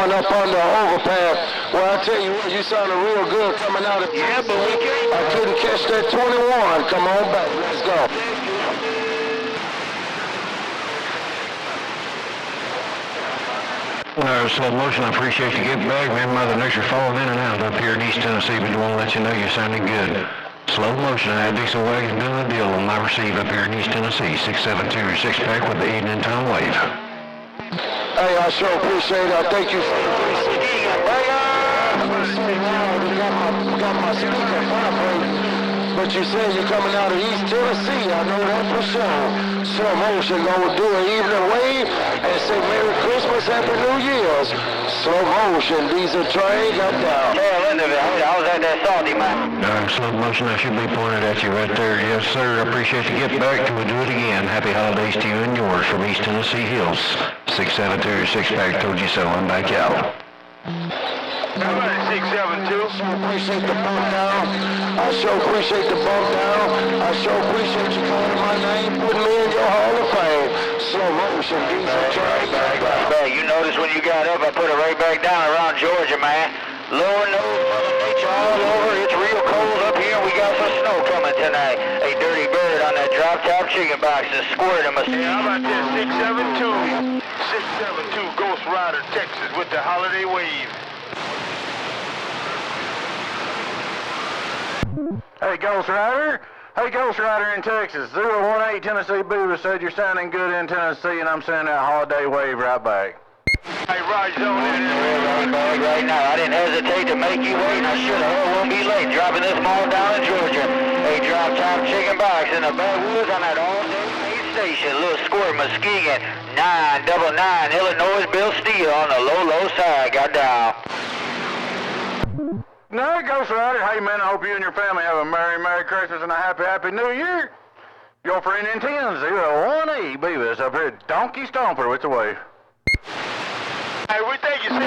Up on the overpass. Well, I tell you what, you sounded real good coming out of... Yeah, but we can't. I couldn't catch that 21. Come on back. Let's go. Slow motion, I appreciate you getting back, man. Mother Nature falling in and out up here in East Tennessee, but I want to let you know you're sounding good. Slow motion, I had diesel wagon doing the deal on my receive up here in East Tennessee. 672 or 6-pack with the evening time wave. Hey, I sure appreciate it. I thank you for got my speaker vibrating. But you said you're coming out of East Tennessee. I know that for sure. Slow motion gonna do an evening wave and say Merry Christmas, Happy New Year's. Slow motion, diesel train, got down. Tail end of it. I was at that salty, man. Slow motion, I should be pointed at you right there. Yes, sir. I appreciate you getting back. We'll do it again. Happy holidays to you and yours from East Tennessee Hills. 672 or 6-pack, told you so. I'm back out. How about it, 672? I appreciate the bump down. I sure appreciate the bump down. I sure appreciate you calling my name, putting me in your Hall of Fame. Slow motion, diesel train. Back. You notice when you got up, I put it right back down around Georgia, man. Lord knows, Mother Nature all over. It's real cold up here. We got some snow coming tonight. A dirty bird on that drop-top chicken box is squirting my... Hey, how about that 672? 672 Ghost Rider, Texas with the holiday wave. Hey, Ghost Rider. Hey, Ghost Rider in Texas. 018 Tennessee Beaver said you're sounding good in Tennessee, and I'm sending that holiday wave right back. Hey, Roger on that. Right now, I didn't hesitate to make you wait. I should have. Won't be late. Dropping this mall down in Georgia. A drop-top chicken box in the backwoods on that all-day main station. Little squirt Muskegon 999 Illinois Bill Steel on the low side. Got down. No, Ghost Rider. Hey, man, I hope you and your family have a Merry Christmas and a Happy New Year. Your friend in 10-01E Beavis up here at Donkey Stomper with the wave. Hey, we think you said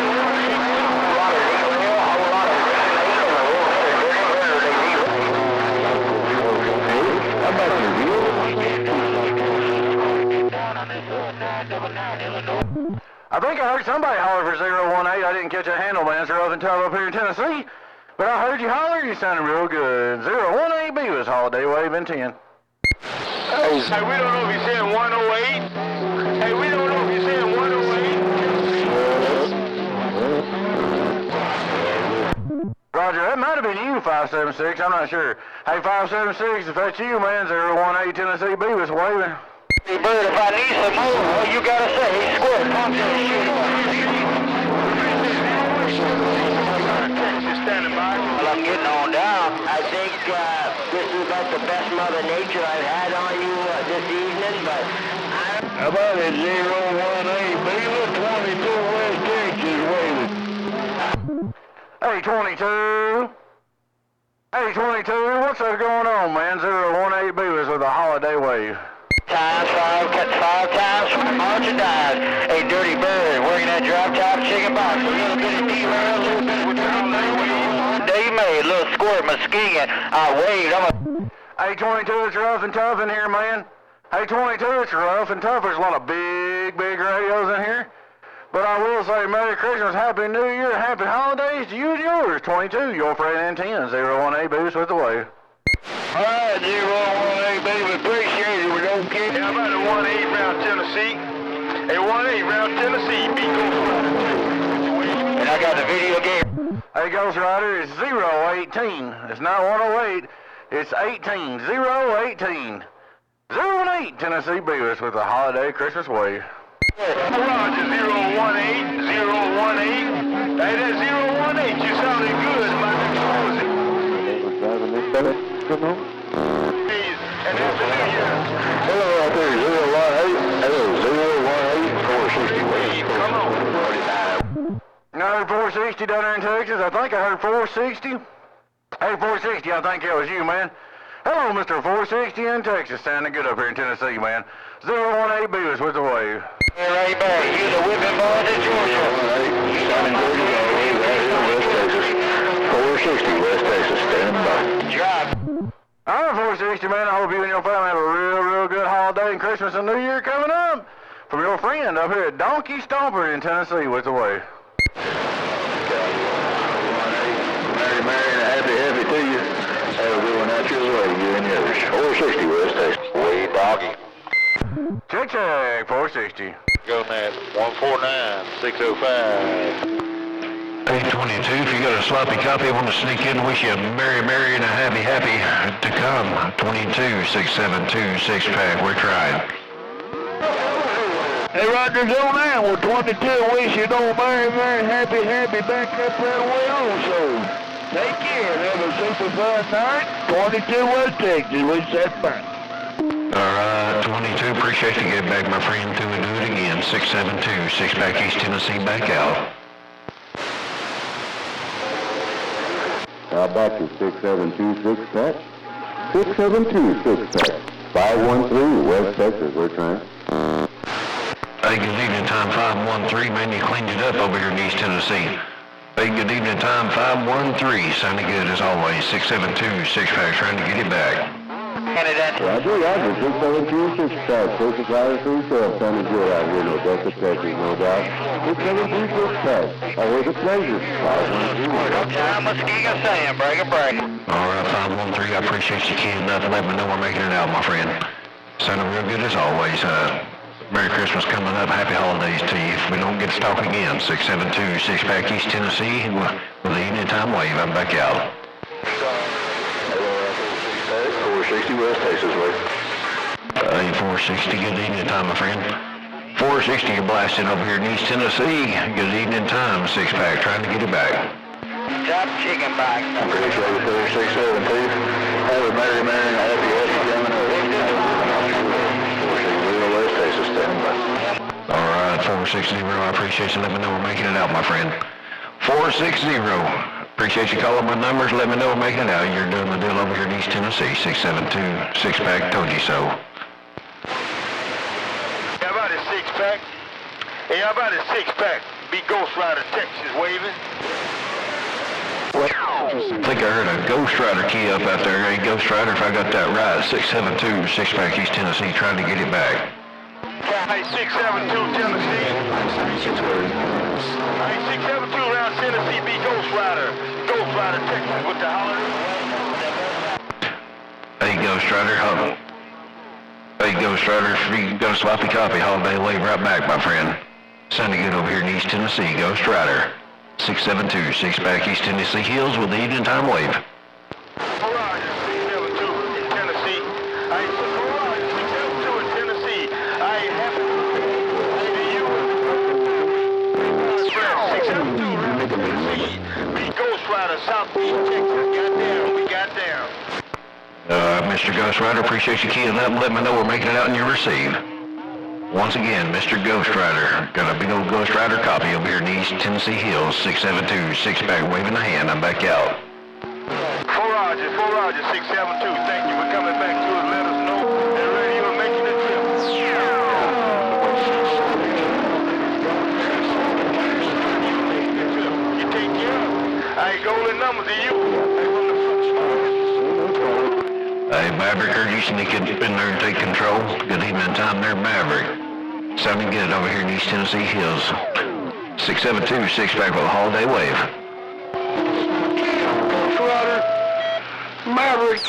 I think I heard somebody holler for 018. I didn't catch a handle, man. It's rough and tough up here in Tennessee. But I heard you holler. You sounded real good. 018 Beavis holiday wave in 10. Hey, we don't know if he said 108. Hey, we don't know if he said 108. Roger, that might have been you, 576. I'm not sure. Hey, 576, if that's you, man, 018 Tennessee Beavis waving. Hey, Bird, if I need some more, all you gotta say, hey, squirt, pump that shit. Well, I'm getting on down. I think this is about the best Mother Nature I've had on you this evening, but How about it, 018 Beaver, 22 West Texas waving. Hey, 22. Hey, 22, what's that going on, man? 018 Beavis with a holiday wave. Times five times for merchandise. A dirty bird working that drop-top chicken box. A little bit of derail, a little bit with the holiday wave. Day made, little squirt Muskegon. I waved. Hey, 22, it's rough and tough in here, man. Hey, 22, it's rough and tough. There's a lot of big radios in here. But I will say Merry Christmas, Happy New Year, Happy Holidays to you and yours. 22, your friend in 10, 018 Beavis with the wave. All right, 018 Beaver, appreciate it. We don't care. How about a 1-8 round Tennessee? A 1-8 round Tennessee, beat Ghost Rider, Texas. And I got the video game. Hey, Ghost Rider, it's 018. It's not 108. It's 18. 018. 018 Tennessee Beavis with a holiday Christmas wave. Roger, 018, 018. Hey, that 018, you sounded good, my nigga. Come on. And Happy New Year. Hello out there, 018. Hello, 018, 460 West. Come on. I heard 460 down there in Texas. I think I heard 460. Hey, 460, I think that was you, man. Hello, Mr. 460 in Texas. Sounding good up here in Tennessee, man. 018 Beavis with the wave. Hey, right back. You the whipping boys in Georgia. 460 West Texas, stand by. Drop. All right, 460, man. I hope you and your family have a real good holiday and Christmas and New Year coming up. From your friend up here at Donkey Stomper in Tennessee with the wave. 460 West Texas. Way doggy. Check, 460. Go net 149-605. 822, if you got a sloppy copy, want to sneak in, wish you a merry and a happy to come. 22-672, six-pack, we're trying. Hey, Roger's on that. Well, 22, wish you no very happy back up that way also. Take care. Have a super fun night. 22 West Texas. Wish that back. All right, 22, appreciate you getting back, my friend, do it again. 672, six-pack East Tennessee, back out. How about your 672 six-pack? 672 six-pack. 513 West Texas, we're trying. Hey, good evening, time 513. Man, you cleaned it up over here in East Tennessee. Hey, good evening, time 513. Sounding good as always. 672, six-pack, trying to get it back. Roger, 672 six-pack. First supplier for yourself. Sounding good out here in Odessa, Texas, no doubt. 672 six-pack. Always a pleasure. 513. Time Muskegon saying, break. All right, 513, I appreciate you keying up and letting me know we're making it out, my friend. Sounding real good as always. Merry Christmas coming up. Happy holidays to you. If we don't get to talk again, 672, six-pack East Tennessee with the evening time wave. I'm back out. 460 West Texas, wait. 460, good evening time, my friend. 460, you're blasting over here in East Tennessee. Good evening time, six-pack, trying to get it back. Top chicken box. Appreciate it, 672. Have a merry and happy coming up. 460 West Texas, standing by. All right, 460, I appreciate you letting me know we're making it out, my friend. 460, appreciate you calling my numbers, let me know we're making it out. You're doing the deal over here in East Tennessee, 672, six-pack, told you so. How about a six-pack? Hey, how about a six-pack? Be Ghost Rider, Texas, waving. I think I heard a Ghost Rider key up out there. Hey, Ghost Rider, if I got that right, 672, six-pack, East Tennessee, trying to get it back. Hey, 672 Tennessee. Hey, 672 around Tennessee, be Ghost Rider, Texas, with the holler. Hey, Ghost Rider, hold on. Hey, Ghost Rider, if you got a sloppy copy, holiday wave right back, my friend. Sounding good over here in East Tennessee, Ghost Rider. 672, six-pack East Tennessee Hills with the evening time wave. Roger, 672 in Tennessee. Hey, Roger, 672 in Tennessee. Hey, happy to you. 672 around Tennessee. Be Ghost Rider, Southeast Texas. We got down. Mr. Ghost Rider, appreciate you keying up and letting me know we're making it out in your receive. Once again, Mr. Ghost Rider, got a big old Ghost Rider copy over here in East Tennessee Hills, 672, six-pack, waving the hand, I'm back out. 4 Roger, 672, thank you for coming back to us, let us know that radio is making the trip. You take care of it. I ain't golden numbers to you. Hey, Maverick, heard you sneak in there and take control. Good evening time there, Maverick. Sounding good over here in East Tennessee Hills. 672, six-pack with a holiday wave. Rider, Maverick.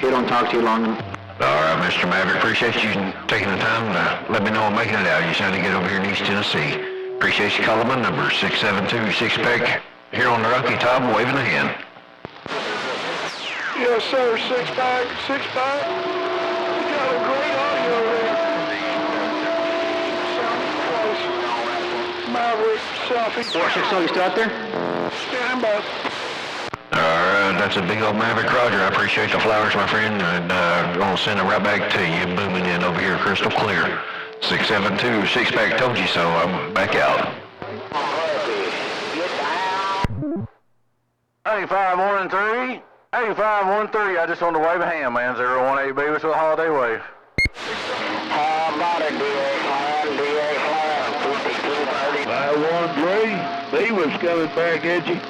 He don't talk too long. All right, Mr. Maverick, appreciate you taking the time to let me know I'm making it out. You sounded good over here in East Tennessee. Appreciate you calling my number, 672, six-pack, here on the Rocky Top, waving the hand. Yes, sir, six-pack. You got a great audio there. Maverick, Southie. 460, you still out there? Stand by. All right, that's a big old Maverick, Roger. I appreciate the flowers, my friend, and gonna send it right back to you, booming in over here, crystal clear. 672, six-pack, told you so. I'm back out. 8513. 8513. I just wanted to wave a hand, man. 018 baby with a holiday wave. How about a DA flat, 5230. 513, B was coming back at you.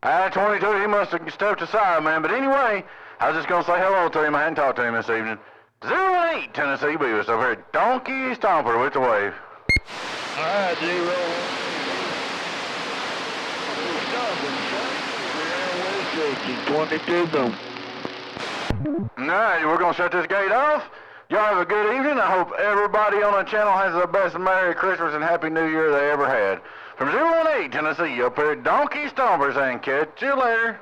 And 22, he must have stepped aside, man. But anyway, I was just going to say hello to him. I hadn't talked to him this evening. 018 Tennessee Beavis over here. Donkey Stomper with the wave. All right, 0. Texas. 22 go. All right, we're going to shut this gate off. Y'all have a good evening. I hope everybody on the channel has the best Merry Christmas and Happy New Year they ever had. From 018 Tennessee, up here at Donkey Stompers, and catch you later.